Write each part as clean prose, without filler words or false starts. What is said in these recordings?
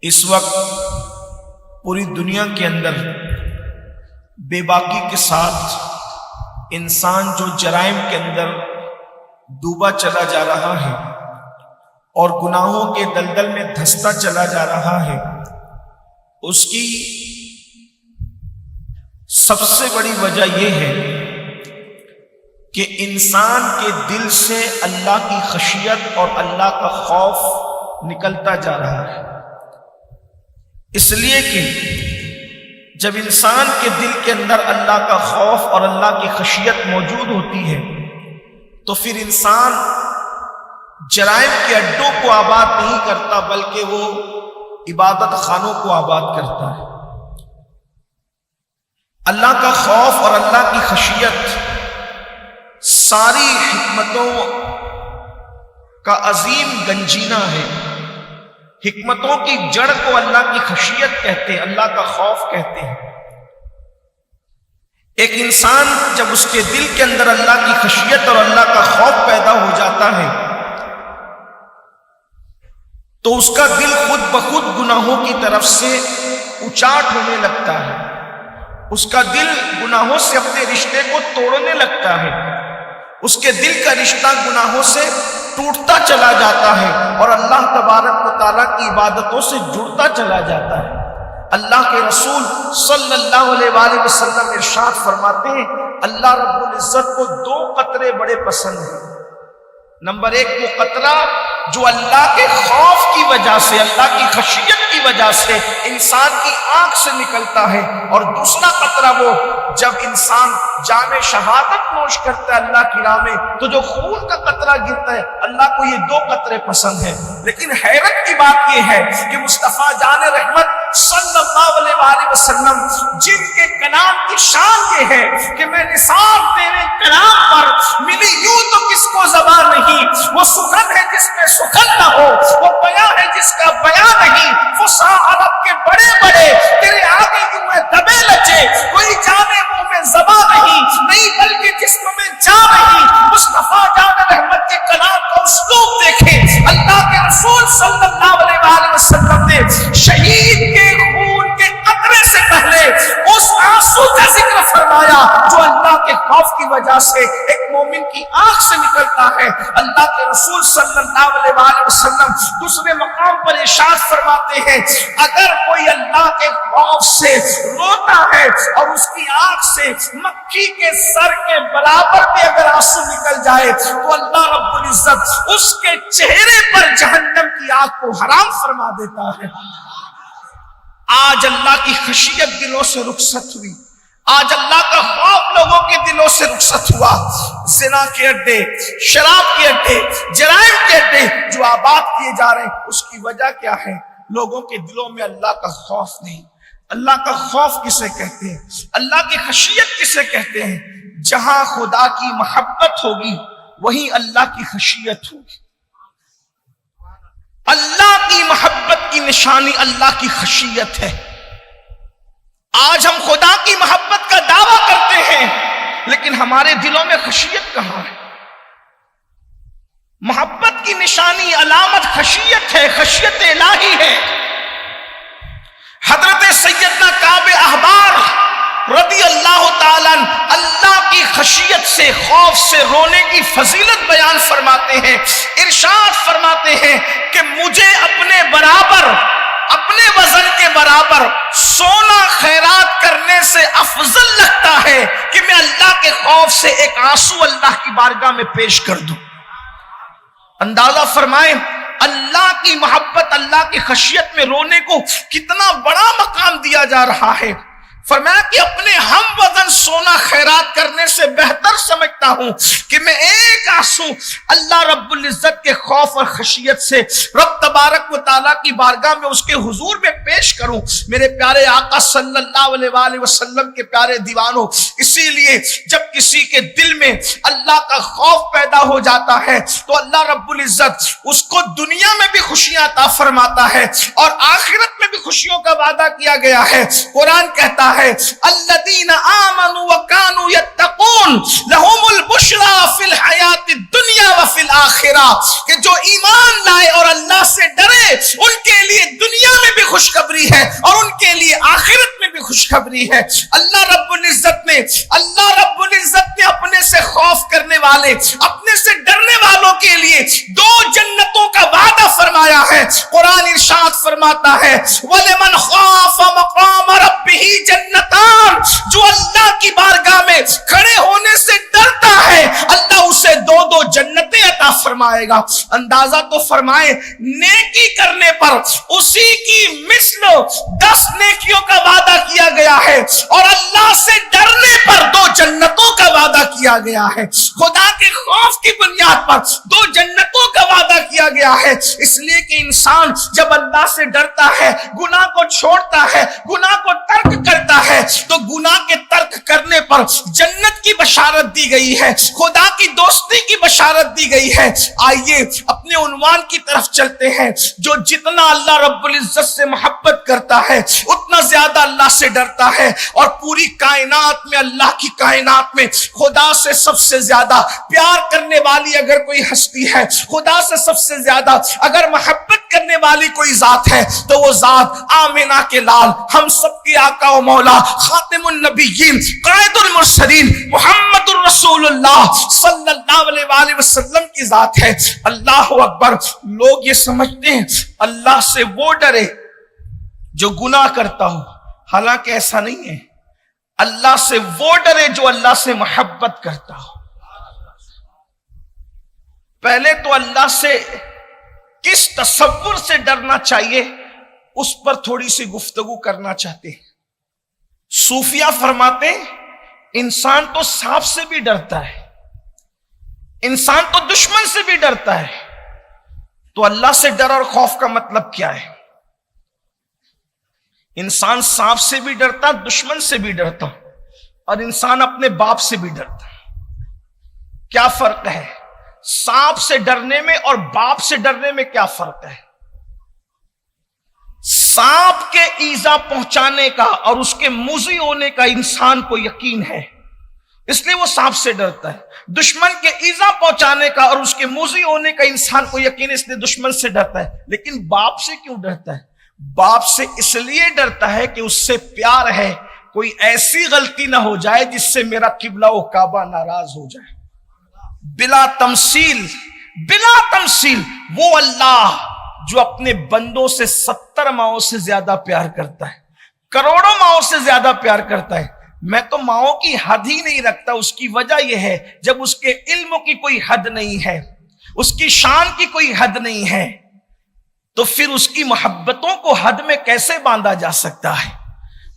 اس وقت پوری دنیا کے اندر بے باکی کے ساتھ انسان جو جرائم کے اندر ڈوبا چلا جا رہا ہے اور گناہوں کے دلدل میں دھستا چلا جا رہا ہے، اس کی سب سے بڑی وجہ یہ ہے کہ انسان کے دل سے اللہ کی خشیت اور اللہ کا خوف نکلتا جا رہا ہے۔ اس لیے کہ جب انسان کے دل کے اندر اللہ کا خوف اور اللہ کی خشیت موجود ہوتی ہے تو پھر انسان جرائم کے اڈوں کو آباد نہیں کرتا بلکہ وہ عبادت خانوں کو آباد کرتا ہے۔ اللہ کا خوف اور اللہ کی خشیت ساری حکمتوں کا عظیم گنجینہ ہے۔ حکمتوں کی جڑ کو اللہ کی خشیت کہتے ہیں، اللہ کا خوف کہتے ہیں۔ ایک انسان جب اس کے دل کے اندر اللہ کی خشیت اور اللہ کا خوف پیدا ہو جاتا ہے تو اس کا دل خود بخود گناہوں کی طرف سے اچاٹ ہونے لگتا ہے، اس کا دل گناہوں سے اپنے رشتے کو توڑنے لگتا ہے، اس کے دل کا رشتہ گناہوں سے ٹوٹتا چلا جاتا ہے اور اللہ تبارک و تعالیٰ کی عبادتوں سے جڑتا چلا جاتا ہے۔ اللہ کے رسول صلی اللہ علیہ وآلہ وسلم ارشاد فرماتے ہیں اللہ رب العزت کو دو قطرے بڑے پسند ہیں۔ نمبر ایک وہ قطرہ جو اللہ کے خوف کی وجہ سے، اللہ کی خشیت کی وجہ سے انسان کی آنکھ سے نکلتا ہے، اور دوسرا قطرہ وہ جب انسان جام شہادت نوش کرتا ہے اللہ کی راہ میں تو جو خون کا قطرہ گرتا ہے، اللہ کو یہ دو قطرے پسند ہیں۔ لیکن حیرت کی بات یہ ہے کہ مصطفیٰ جان رحمت صلی اللہ علیہ وآلہ وسلم جن کے کلام کی شان یہ ہے کہ میں نثار تیرے کلام پر ملی یوں تو کس کو زبان نہیں، وہ سخن ہے جس میں سخن نہ ہو، وہ بیاں ہے جس کا بیاں نہیں، فصاح عرب کے بڑے بڑے تیرے آگے یوں میں دبے لچے، کوئی جانے منہ میں زبان نہیں بلکہ جسم میں جان نہیں۔ مصطفیٰ جان رحمت کے کلام کا اسلوب دیکھیں، اللہ کے رسول صلی اللہ علیہ وآلہ وسلم نے شہید کے خون کے قطرے سے پہلے اس آنسو کا ذکر فرمایا جو اللہ کے خوف کی وجہ سے ایک مومن کی آنکھ سے نکلتا ہے۔ اللہ کے رسول صلی اللہ علیہ وآلہ وسلم دوسرے مقام پر ارشاد فرماتے ہیں اگر کوئی اللہ کے خوف سے روتا ہے اور اس کی آنکھ سے مکھی کے سر کے برابر بھی اگر آنسو نکل جائے تو اللہ رب العزت اس کے چہرے پر جہنم کی آگ کو حرام فرما دیتا ہے۔ آج اللہ کی خشیت دلوں سے رخصت ہوئی، آج اللہ کا خوف لوگوں کے دلوں سے رخصت ہوا۔ زنا کے اڈے، شراب کے اڈے، جرائم کے اڈے جو آباد کیے جا رہے ہیں، اس کی وجہ کیا ہے؟ لوگوں کے دلوں میں اللہ کا خوف نہیں۔ اللہ کا خوف کسے کہتے ہیں؟ اللہ کی خشیت کسے کہتے ہیں؟ جہاں خدا کی محبت ہوگی وہیں اللہ کی خشیت ہوگی۔ اللہ کی محبت کی نشانی اللہ کی خشیت ہے۔ آج ہم خدا کی محبت کا دعویٰ کرتے ہیں لیکن ہمارے دلوں میں خشیت کہاں ہے؟ محبت کی نشانی علامت خشیت ہے، خشیت الہی ہے۔ حضرت سیدنا کعب احبار رضی اللہ تعالیٰ اللہ کی خشیت سے، خوف سے رونے کی فضیلت بیان فرماتے ہیں، ارشاد فرماتے ہیں کہ مجھے اپنے برابر، اپنے وزن کے برابر سونا خیرات کرنے سے افضل لگتا ہے کہ میں اللہ کے خوف سے ایک آنسو اللہ کی بارگاہ میں پیش کر دوں۔ اندازہ فرمائیں اللہ کی محبت، اللہ کی خشیت میں رونے کو کتنا بڑا مقام دیا جا رہا ہے۔ فرمایا کہ اپنے ہم وزن سونا خیرات کرنے سے بہتر سمجھتا ہوں کہ میں ایک آنسو اللہ رب العزت کے خوف اور خشیت سے رب تبارک و تعالیٰ کی بارگاہ میں اس کے حضور میں پیش کروں۔ میرے پیارے آقا صلی اللہ علیہ وآلہ وسلم کے پیارے دیوانوں، اسی لیے جب کسی کے دل میں اللہ کا خوف پیدا ہو جاتا ہے تو اللہ رب العزت اس کو دنیا میں بھی خوشیاں عطا فرماتا ہے اور آخرت میں بھی خوشیوں کا وعدہ کیا گیا ہے۔ قرآن کہتا ہے الذین آمنوا وکانوا یتقون لہم البشری فی الحیات الدنیا وفی الآخرہ، کہ جو ایمان لائے اور اللہ سے ڈرے ان کے لیے دنیا میں بھی خوشخبری ہے اور ان کے لیے آخرت میں بھی خوشخبری ہے۔ اللہ رب العزت نے اپنے سے خوف کرنے والے، اپنے سے ڈرنے والوں کے لیے 2 جنتوں کا وعدہ فرمایا ہے۔ قرآن ارشاد فرماتا ہے وَلِمَنْ خَافَ مَقَامَ رَبِّهِ جَنَّتَانِ، جو اللہ کی بارگاہ میں کھڑے ہونے سے ڈرتا ہے اللہ اسے 2 جنتیں عطا فرمائے گا۔ اندازہ تو فرمائیں، نیکی کرنے پر اسی کی مثل 10 نیکیوں کا وعدہ کیا گیا ہے اور اللہ سے ڈرنے پر 2 جنتوں کا وعدہ کیا گیا ہے۔ خدا کے خوف کی بنیاد پر 2 جنتوں کا وعدہ کیا گیا ہے، اس لیے کہ انسان جب اللہ سے ڈرتا ہے، گناہ کو چھوڑتا ہے، گناہ کو ترک کرتا ہے، تو گناہ کے ترک کرنے پر جنت کی بشارت دی گئی ہے، خدا کی دوستی کی بشارت دی گئی ہے۔ آئیے اپنے عنوان کی طرف چلتے ہیں۔ جو جتنا اللہ رب العزت سے محبت کرتا ہے اتنا زیادہ اللہ سے ڈرتا ہے، اور پوری کائنات میں، اللہ کی کائنات میں خدا سے سب سے زیادہ پیار کرنے والی اگر کوئی ہستی ہے، خدا سے سب سے زیادہ اگر محبت کرنے والی کوئی ذات ہے تو وہ ذات آمنہ کے لال، ہم سب کے آقا و مولا، خاتم النبیین، قائد المرسلین، محمد الرسول اللہ صلی اللہ علیہ وآلہ وسلم کی ذات ہے۔ اللہ اکبر۔ لوگ یہ سمجھتے ہیں اللہ سے وہ ڈرے جو گناہ کرتا ہو، حالانکہ ایسا نہیں ہے۔ اللہ سے وہ ڈرے جو اللہ سے محبت کرتا ہو۔ پہلے تو اللہ سے کس تصور سے ڈرنا چاہیے اس پر تھوڑی سی گفتگو کرنا چاہتے ہیں۔ صوفیہ فرماتے ہیں انسان تو سانپ سے بھی ڈرتا ہے، انسان تو دشمن سے بھی ڈرتا ہے، تو اللہ سے ڈر اور خوف کا مطلب کیا ہے؟ انسان سانپ سے بھی ڈرتا، دشمن سے بھی ڈرتا، اور انسان اپنے باپ سے بھی ڈرتا۔ کیا فرق ہے؟ سانپ سے ڈرنے میں اور باپ سے ڈرنے میں کیا فرق ہے؟ سانپ کے ایذا پہنچانے کا اور اس کے موذی ہونے کا انسان کو یقین ہے، اس لیے وہ سانپ سے ڈرتا ہے۔ دشمن کے ایذا پہنچانے کا اور اس کے موذی ہونے کا انسان کو یقین ہے، اس لیے دشمن سے ڈرتا ہے۔ لیکن باپ سے کیوں ڈرتا ہے؟ باپ سے اس لیے ڈرتا ہے کہ اس سے پیار ہے، کوئی ایسی غلطی نہ ہو جائے جس سے میرا قبلہ و کعبہ ناراض ہو جائے۔ بلا تمثیل وہ اللہ جو اپنے بندوں سے 70 ماؤں سے زیادہ پیار کرتا ہے، کروڑوں ماؤں سے زیادہ پیار کرتا ہے۔ میں تو ماؤں کی حد ہی نہیں رکھتا، اس کی وجہ یہ ہے جب اس کے علم کی کوئی حد نہیں ہے، اس کی شان کی کوئی حد نہیں ہے، تو پھر اس کی محبتوں کو حد میں کیسے باندھا جا سکتا ہے؟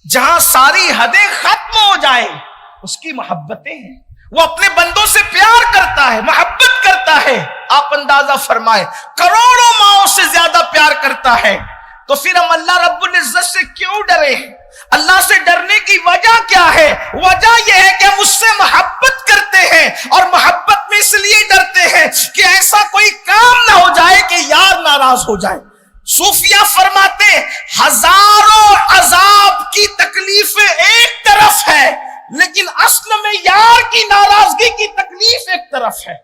جہاں ساری حدیں ختم ہو جائیں اس کی محبتیں ہیں۔ وہ اپنے بندوں سے پیار کرتا ہے، محبت کرتا ہے۔ آپ اندازہ فرمائیں، کروڑوں ماؤں سے زیادہ پیار کرتا ہے، تو پھر ہم اللہ رب العزت سے کیوں ڈرے؟ اللہ سے ڈرنے کی وجہ کیا ہے؟ وجہ یہ ہے کہ ہم اس سے محبت کرتے ہیں، اور محبت میں اس لیے ڈرتے ہیں کہ ایسا کوئی کام نہ ہو جائے کہ یار ناراض ہو جائے۔ صوفیہ فرماتے ہیں ہزاروں عذاب کی تکلیفیں ایک طرف ہے، لیکن اصل میں یار کی ناراضگی کی تکلیف ایک طرف ہے۔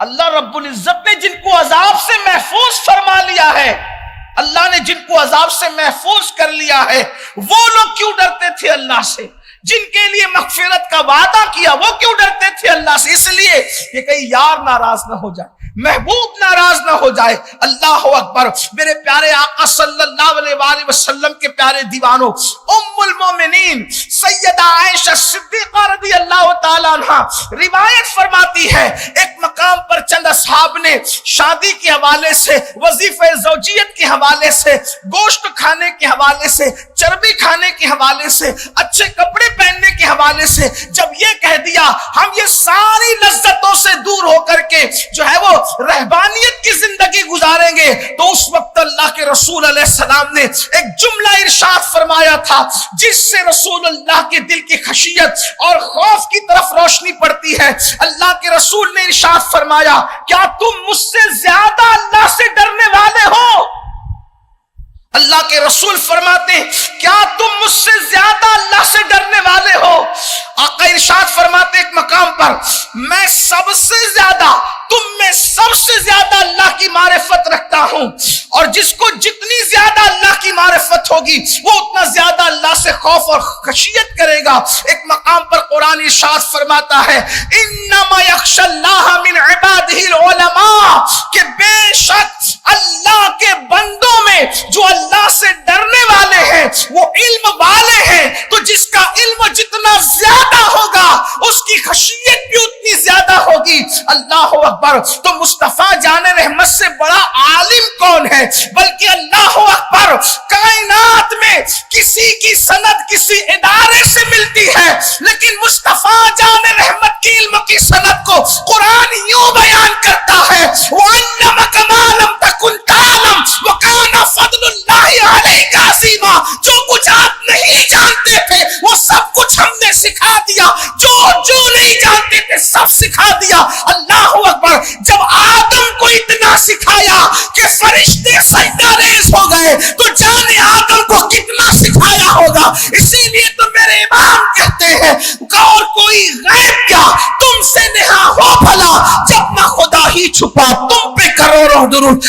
اللہ رب العزت نے جن کو عذاب سے محفوظ فرما لیا ہے، اللہ نے جن کو عذاب سے محفوظ کر لیا ہے، وہ لوگ کیوں ڈرتے تھے اللہ سے؟ جن کے لیے مغفرت کا وعدہ کیا وہ کیوں ڈرتے تھے اللہ سے؟ اس لیے کہ کہیں یار ناراض نہ ہو جائے، محبوب ناراض نہ ہو جائے۔ اللہ اکبر۔ میرے پیارے آقا صلی اللہ علیہ وآلہ وسلم کے پیارے دیوانوں، ام المومنین سیدہ عائشہ صدیقہ رضی اللہ تعالی عنہ روایت فرماتی ہے، ایک مقام پر چند اصحاب نے شادی کے حوالے سے، وظیفہ زوجیت کے حوالے سے، گوشت کھانے کے حوالے سے، چربی کھانے کے حوالے سے، اچھے کپڑے پہننے کے حوالے سے جب یہ کہہ دیا ہم یہ ساری لذتوں سے دور ہو کر کے جو ہے وہ رہبانیت کی زندگی گزاریں گے، تو اس وقت اللہ کے رسول علیہ السلام نے ایک جملہ ارشاد فرمایا تھا جس سے رسول اللہ کے دل کی خشیت اور خوف کی طرف روشنی پڑتی ہے۔ اللہ کے رسول نے ارشاد فرمایا کیا تم مجھ سے زیادہ اللہ سے ڈرنے والے ہو؟ اللہ کے رسول فرماتے ہیں کیا تم مجھ سے زیادہ اللہ سے ڈرنے والے ہو؟ آقا ارشاد فرماتے ایک مقام پر میں سب سے زیادہ تم میں سب سے زیادہ اللہ کی معرفت رکھتا ہوں، اور جس کو جتنی زیادہ اللہ کی معرفت ہوگی وہ اتنا زیادہ اللہ سے خوف اور خشیت کرے گا۔ ایک مقام پر قرآن ارشاد فرماتا ہے انما یخشی اللہ من عبادہ العلماء، کہ بے شک اللہ کے بندوں میں جو اللہ سے ڈرنے والے ہیں وہ علم والے ہیں، تو جس کا علم جتنا زیادہ ہوگا اس کی خشیت بھی اتنی زیادہ ہوگی۔ اللہ اکبر۔ تو مصطفیٰ جان رحمت سے بڑا عالم کون ہے؟ بلکہ اللہ اکبر، کائنات میں کسی کی سند کسی ادارے سے ملتی ہے، لیکن مصطفیٰ جان رحمت کی علم کی سند کو قرآن یوں بیان کرتا ہے وَعَلَّمَكَ مَا لَمْ تَكُنْ تَعْلَمْ وَكَانَ فَضْلُ اللَّهِ عَلَيْكَ عَظِيمًا۔ جو کچھ آپ نہیں جانتے تھے وہ سب کچھ ہم نے سکھا دیا، جو نہیں جانتے تھے سب سکھا دیا۔ اللہ اکبر۔ جب آدم کو اتنا سکھایا کہ فرشتے سجدہ ریز ہو گئے تو جانے آدم کو کتنا سکھایا ہوگا۔ اسی لیے تو میرے امام کہتے ہیں اور کوئی غیب کیا تم سے نہا ہو بھلا، جب نہ خدا ہی چھپا تم پہ کروڑوں درود۔